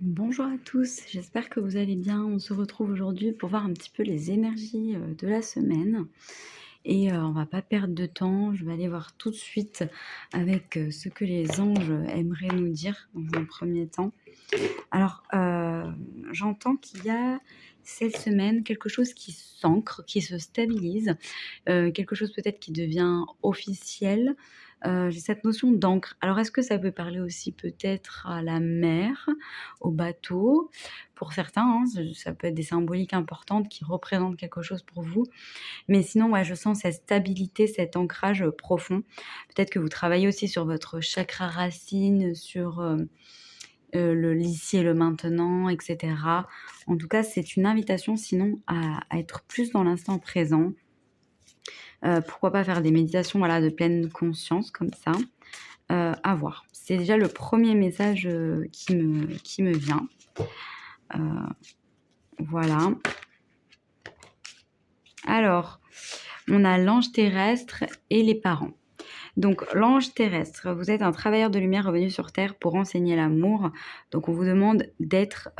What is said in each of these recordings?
Bonjour à tous, j'espère que vous allez bien. On se retrouve aujourd'hui pour voir un petit peu les énergies de la semaine. Et on va pas perdre de temps, je vais aller voir tout de suite avec ce que les anges aimeraient nous dire dans un premier temps. Alors, j'entends qu'il y a cette semaine quelque chose qui s'ancre, qui se stabilise, quelque chose peut-être qui devient officiel. J'ai cette notion d'encre. Alors est-ce que ça peut parler aussi peut-être à la mer, au bateau? Pour certains, hein, ça peut être des symboliques importantes qui représentent quelque chose pour vous. Mais sinon, ouais, je sens cette stabilité, cet ancrage, profond. Peut-être que vous travaillez aussi sur votre chakra racine, sur, le l'ici et le maintenant et cetera. En tout cas, c'est une invitation sinon à être plus dans l'instant présent. Pourquoi pas faire des méditations, voilà, de pleine conscience comme ça, à voir. C'est déjà le premier message, qui me vient. Heu, voilà. Alors, on a l'ange terrestre et les parents. Donc l'ange terrestre, vous êtes un travailleur de lumière revenu sur terre pour enseigner l'amour. Donc on vous demande d'être,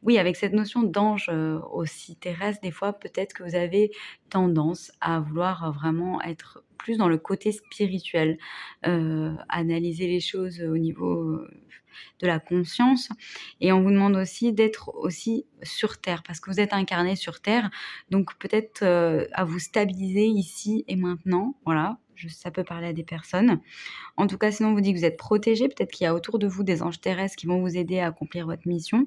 oui, avec cette notion d'ange, aussi terrestre, des fois peut-être que vous avez tendance à vouloir, vraiment être plus dans le côté spirituel, analyser les choses au niveau, de la conscience, et on vous demande aussi d'être aussi sur terre parce que vous êtes incarné sur terre, donc peut-être, à vous stabiliser ici et maintenant, voilà. Ça peut parler à des personnes. En tout cas, sinon, on vous dit que vous êtes protégés. Peut-être qu'il y a autour de vous des anges terrestres qui vont vous aider à accomplir votre mission.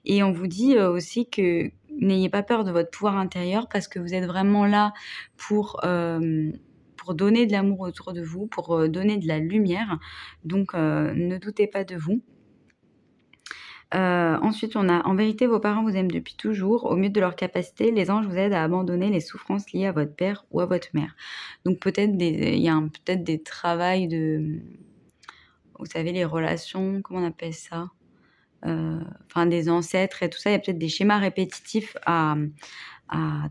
Et on vous dit aussi que n'ayez pas peur de votre pouvoir intérieur parce que vous êtes vraiment là pour donner de l'amour autour de vous, pour donner de la lumière. Donc, ne doutez pas de vous. Ensuite, on a: «En vérité, vos parents vous aiment depuis toujours. Au mieux de leurs capacités, les anges vous aident à abandonner les souffrances liées à votre père ou à votre mère». Donc peut-être il y a peut-être des travails de, vous savez, les relations, comment on appelle ça? Enfin des ancêtres et tout ça. Il y a peut-être des schémas répétitifs à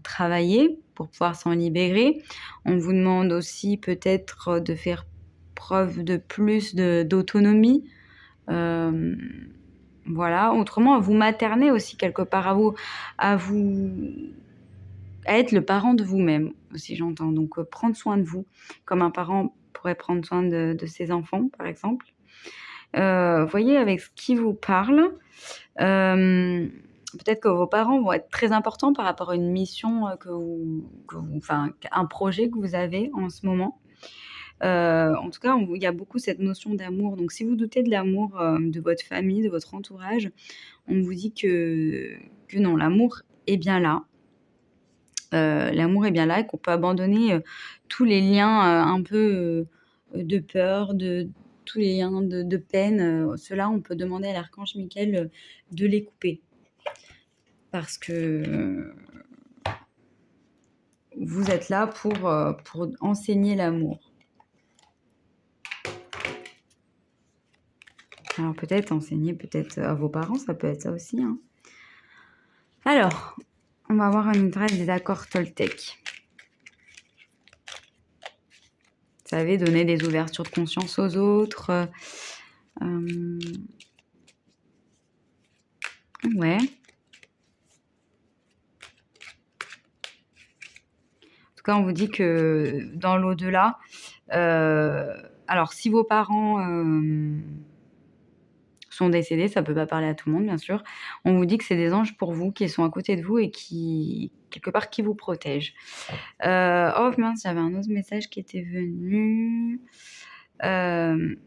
travailler pour pouvoir s'en libérer. On vous demande aussi peut-être de faire preuve de plus d'autonomie. Hem Voilà, autrement, à vous materner aussi quelque part, à être le parent de vous-même aussi, j'entends. Donc, prendre soin de vous, comme un parent pourrait prendre soin de ses enfants, par exemple. Voyez avec ce qui vous parle. Hem, Peut-être que vos parents vont être très importants par rapport à une mission, que vous enfin, un projet que vous avez en ce moment. En tout cas, il y a beaucoup cette notion d'amour. Donc si vous doutez de l'amour, de votre famille, de votre entourage, on vous dit que non, l'amour est bien là. L'amour est bien là et qu'on peut abandonner, tous les liens, un peu, de peur, de tous les liens de peine, ceux-là, on peut demander à l'archange Michael, de les couper. Parce que, vous êtes là pour enseigner l'amour. Alors peut-être enseigner peut-être à vos parents, ça peut être ça aussi, hein. Alors, on va voir une trace des accords toltèques. Vous savez, donner des ouvertures de conscience aux autres, hem, ouais. En tout cas, on vous dit que dans l'au-delà, heu, alors si vos parents, sont décédés, ça peut pas parler à tout le monde, bien sûr. On vous dit que c'est des anges pour vous, qui sont à côté de vous et qui, quelque part, qui vous protègent. Oh mince, j'avais un autre message qui était venu. Hem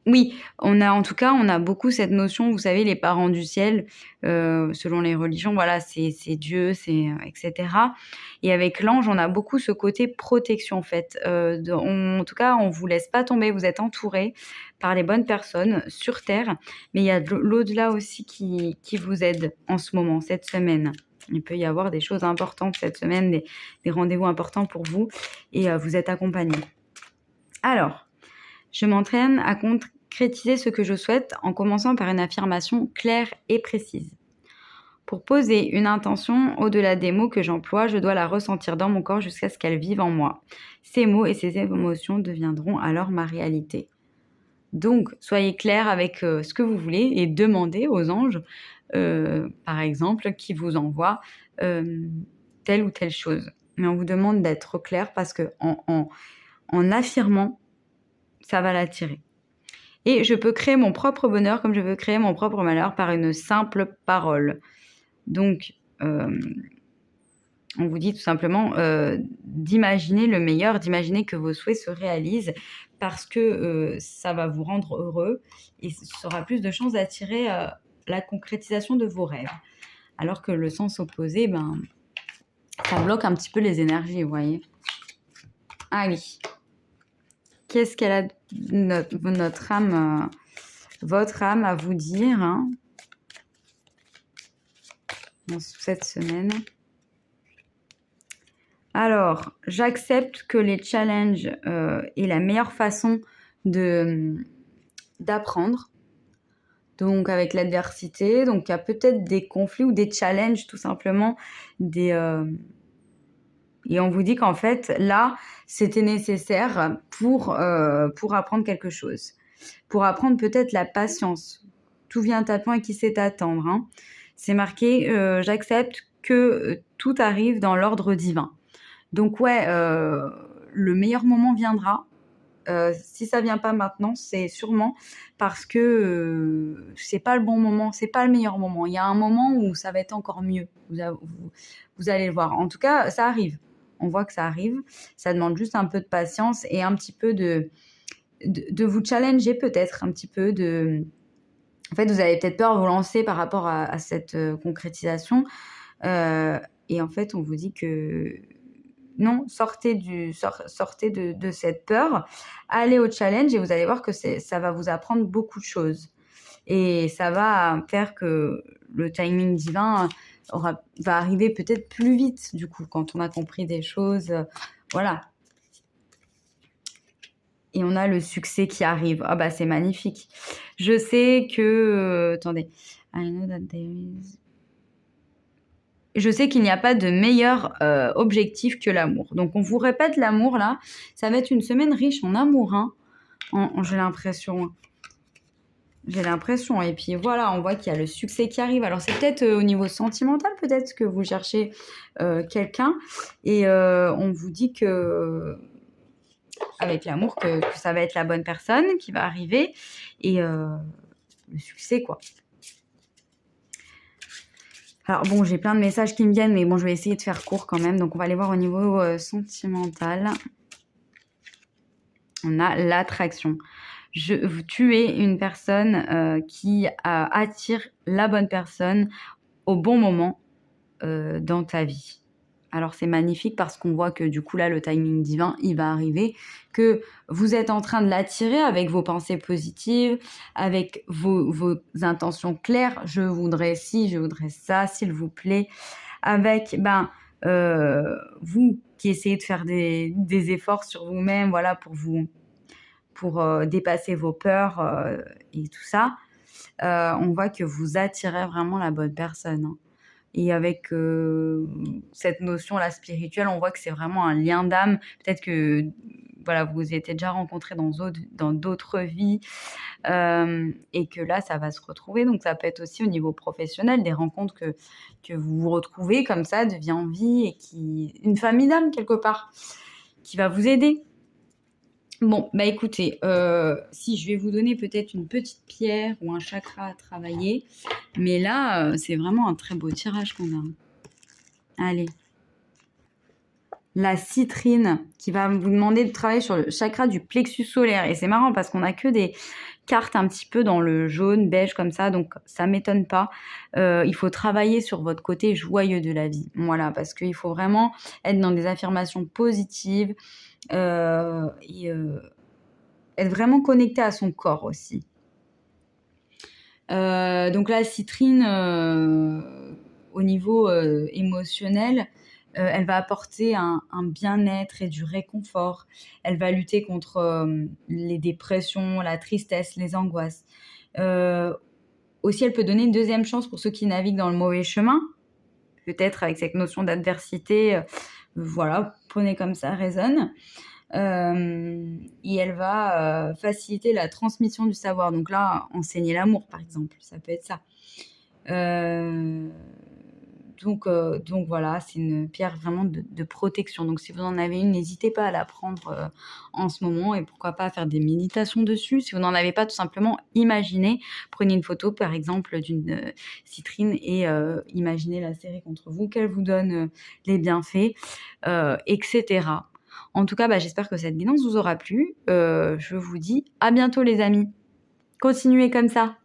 Oui, en tout cas, on a beaucoup cette notion, vous savez, les parents du ciel, selon les religions, voilà, c'est Dieu, et cetera, et avec l'ange, on a beaucoup ce côté protection, en fait, en tout cas, on vous laisse pas tomber, vous êtes entourés par les bonnes personnes sur terre, mais il y a de l'au-delà aussi qui vous aide en ce moment, cette semaine. Il peut y avoir des choses importantes cette semaine, des rendez-vous importants pour vous, et vous êtes accompagnés. Alors, je m'entraîne à concrétiser ce que je souhaite en commençant par une affirmation claire et précise. Pour poser une intention au-delà des mots que j'emploie, je dois la ressentir dans mon corps jusqu'à ce qu'elle vive en moi. Ces mots et ces émotions deviendront alors ma réalité. Donc, soyez clair avec ce que vous voulez et demandez aux anges, par exemple, qu'ils vous envoient telle ou telle chose. Mais on vous demande d'être clair parce qu'en affirmant, ça va l'attirer. Et je peux créer mon propre bonheur comme je veux créer mon propre malheur par une simple parole. Donc, on vous dit tout simplement d'imaginer le meilleur, d'imaginer que vos souhaits se réalisent parce que ça va vous rendre heureux et ça aura plus de chances d'attirer la concrétisation de vos rêves. Alors que le sens opposé, ça bloque un petit peu les énergies, vous voyez. Allez, qu'est-ce qu'elle a notre âme, votre âme à vous dire dans cette semaine? Alors, j'accepte que les challenges est la meilleure façon d'apprendre. Donc, avec l'adversité, donc il y a peut-être des conflits ou des challenges, tout simplement. Et on vous dit qu'en fait, là, c'était nécessaire pour apprendre quelque chose. Pour apprendre peut-être la patience. Tout vient à point et qui sait attendre. C'est marqué, j'accepte que tout arrive dans l'ordre divin. Donc ouais, le meilleur moment viendra. Si ça vient pas maintenant, c'est sûrement parce que c'est pas le bon moment, c'est pas le meilleur moment. Il y a un moment où ça va être encore mieux. Vous allez le voir. En tout cas, ça arrive. On voit que ça arrive. Ça demande juste un peu de patience et un petit peu de vous challenger peut-être, un petit peu de... En fait, vous avez peut-être peur de vous lancer par rapport à cette concrétisation. Et en fait, on vous dit que... Non, sortez de cette peur, allez au challenge et vous allez voir que ça va vous apprendre beaucoup de choses. Et ça va faire que le timing divin va arriver peut-être plus vite, du coup, quand on a compris des choses. Voilà. Et on a le succès qui arrive. Ah bah c'est magnifique. Je sais que... attendez. I know that there is... Je sais qu'il n'y a pas de meilleur objectif que l'amour. Donc, on vous répète l'amour, là. Ça va être une semaine riche en amour, j'ai l'impression. J'ai l'impression. Et puis, voilà, on voit qu'il y a le succès qui arrive. Alors, c'est peut-être au niveau sentimental, peut-être, que vous cherchez quelqu'un. Et on vous dit que... avec l'amour, que ça va être la bonne personne qui va arriver. Et le succès, quoi. Alors bon, j'ai plein de messages qui me viennent, mais bon, je vais essayer de faire court quand même. Donc, on va aller voir au niveau sentimental. On a l'attraction. Tu es une personne qui attire la bonne personne au bon moment dans ta vie. Alors, c'est magnifique parce qu'on voit que du coup, là, le timing divin, il va arriver, que vous êtes en train de l'attirer avec vos pensées positives, avec vos intentions claires. Je voudrais ci, je voudrais ça, s'il vous plaît. Avec, vous qui essayez de faire des efforts sur vous-même, voilà, pour dépasser vos peurs et tout ça. On voit que vous attirez vraiment la bonne personne. Et avec cette notion-là spirituelle, on voit que c'est vraiment un lien d'âme. Peut-être que voilà, vous vous étiez déjà rencontrés dans d'autres vies et que là, ça va se retrouver. Donc, ça peut être aussi au niveau professionnel, des rencontres que vous vous retrouvez comme ça, de vie en vie, et une famille d'âme quelque part, qui va vous aider. Bon, écoutez, si je vais vous donner peut-être une petite pierre ou un chakra à travailler, mais là, c'est vraiment un très beau tirage qu'on a. Allez. La citrine, qui va vous demander de travailler sur le chakra du plexus solaire. Et c'est marrant parce qu'on a que des cartes un petit peu dans le jaune, beige comme ça, donc ça m'étonne pas. Il faut travailler sur votre côté joyeux de la vie. Voilà, parce qu'il faut vraiment être dans des affirmations positives, et être vraiment connecté à son corps aussi. Donc la citrine, au niveau émotionnel, elle va apporter un bien-être et du réconfort. Elle va lutter contre les dépressions, la tristesse, les angoisses. Aussi, elle peut donner une deuxième chance pour ceux qui naviguent dans le mauvais chemin. Peut-être avec cette notion d'adversité, voilà, prenez comme ça résonne. et elle va faciliter la transmission du savoir. Donc là, enseigner l'amour, par exemple, ça peut être ça. Donc voilà, c'est une pierre vraiment de protection. Donc si vous en avez une, n'hésitez pas à la prendre en ce moment et pourquoi pas faire des méditations dessus. Si vous n'en avez pas, tout simplement, imaginez, prenez une photo par exemple d'une citrine et imaginez la serrer contre vous, qu'elle vous donne les bienfaits, etc. En tout cas, j'espère que cette guidance vous aura plu. Je vous dis à bientôt les amis. Continuez comme ça.